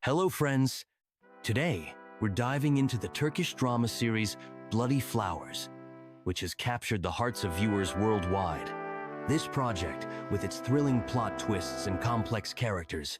Hello friends! Today, we're diving into the Turkish drama series Bloody Flowers, which has captured the hearts of viewers worldwide. This project, with its thrilling plot twists and complex characters,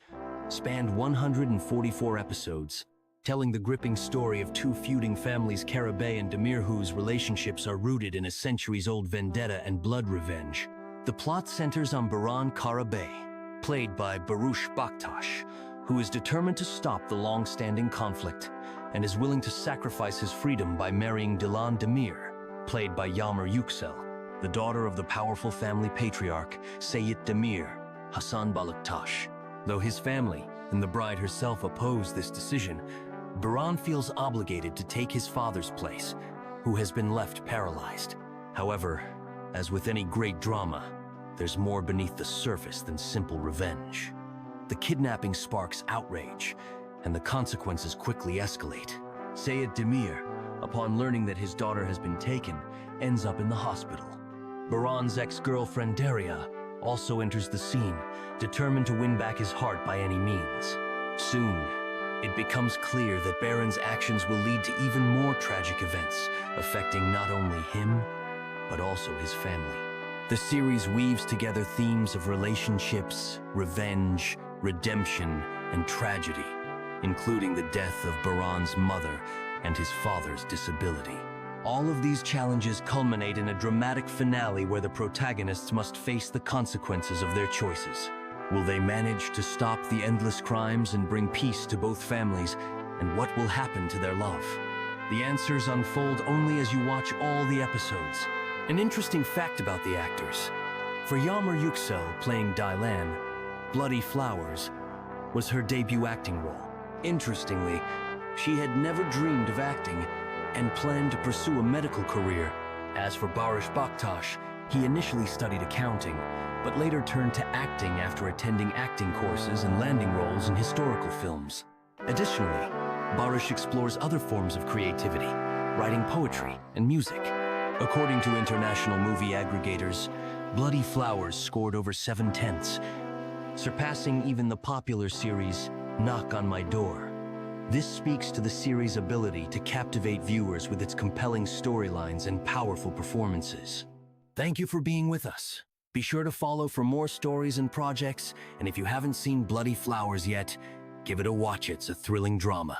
spanned 144 episodes, telling the gripping story of two feuding families, Karabey and Demir, whose relationships are rooted in a centuries-old vendetta and blood revenge. The plot centers on Baran Karabey, played by Barıs Baktas, who is determined to stop the long-standing conflict and is willing to sacrifice his freedom by marrying Dilan Demir, played by Yagmur Yuksel, the daughter of the powerful family patriarch Seyit Demir, Hasan Baktas. Though his family and the bride herself oppose this decision, Baran feels obligated to take his father's place, who has been left paralyzed. However, as with any great drama, there's more beneath the surface than simple revenge. The kidnapping sparks outrage, and the consequences quickly escalate. Seyit Demir, upon learning that his daughter has been taken, ends up in the hospital. Baran's ex-girlfriend Derya also enters the scene, determined to win back his heart by any means. Soon, it becomes clear that Baran's actions will lead to even more tragic events, affecting not only him, but also his family. The series weaves together themes of relationships, revenge, redemption, and tragedy, including the death of Baran's mother and his father's disability. All of these challenges culminate in a dramatic finale where the protagonists must face the consequences of their choices. Will they manage to stop the endless crimes and bring peace to both families, and what will happen to their love? The answers unfold only as you watch all the episodes. An interesting fact about the actors: for Yagmur Yuksel playing Dilan, Bloody Flowers was her debut acting role. Interestingly, she had never dreamed of acting and planned to pursue a medical career. As for Barıs Baktas, he initially studied accounting, but later turned to acting after attending acting courses and landing roles in historical films. Additionally, Barıs explores other forms of creativity, writing poetry and music. According to international movie aggregators, Bloody Flowers scored over 7/10, surpassing even the popular series Knock on My Door. This speaks to the series' ability to captivate viewers with its compelling storylines and powerful performances. Thank you for being with us. Be sure to follow for more stories and projects, and if you haven't seen Bloody Flowers yet, give it a watch. It's a thrilling drama.